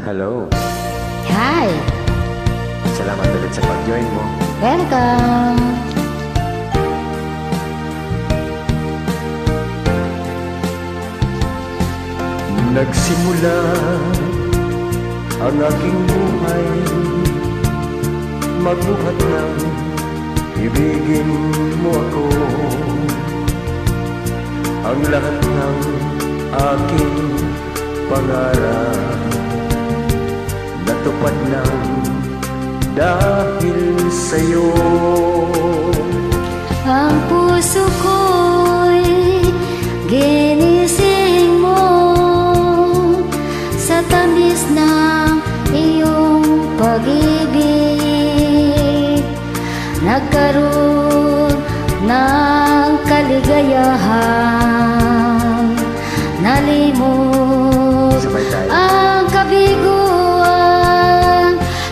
Hello. Hi! Salamat ulit sa pag-join mo. Welcome! Nagsimula ang aking buhay, magbuhat ng ibigin mo ako. Ang lahat ng aking pangarap natupad lang dahil sa'yo. Ang puso ko'y ginising mo sa tamis ng iyong pag-ibig. Nagkaroon ng kaligayahan, nalimot ang kabiguan.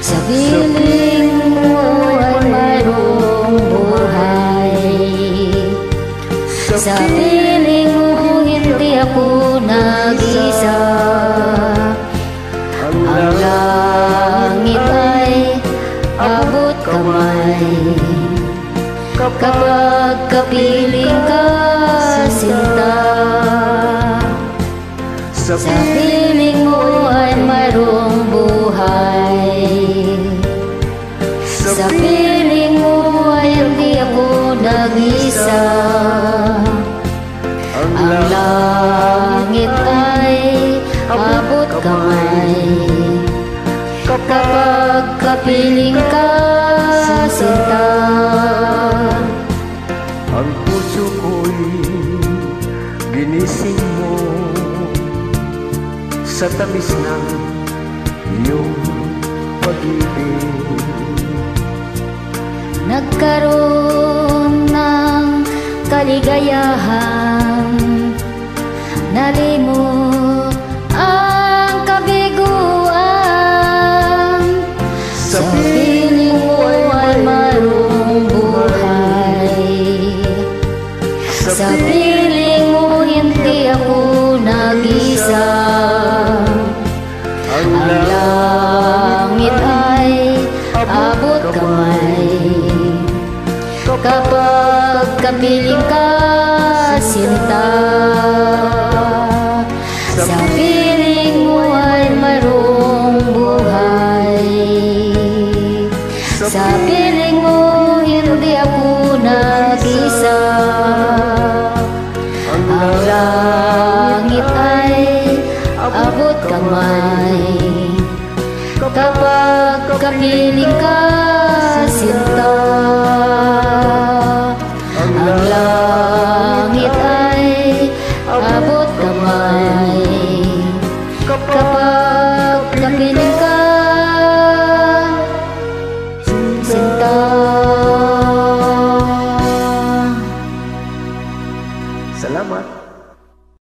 Sa piling mo ay mayroong buhay. Sa piling mo hindi ako nag-isa. Ang langit ay abot kamay kapag kapiling ka, sinta. Sa piling mo ay mayroong buhay. Sa piling mo ay hindi ako nag-isa. Ang langit ay abot kamay kapag kapiling ka, sinta. Ang puso ko'y ginising mo sa tamis ng iyong pag-ibig. Nagkaroon ng kaligayahan, nalimot ang kabiguan. Sa piling mo ay mayroong buhay. Sa piling mo hindi ako nag-isa. Ang langit ay abot kamay kapag kapiling ka, sinta. Sa piling mo ay mayroong buhay. Sa piling mo hindi ako nag-isa. Ang langit ay abot kamay kapag kapiling ka,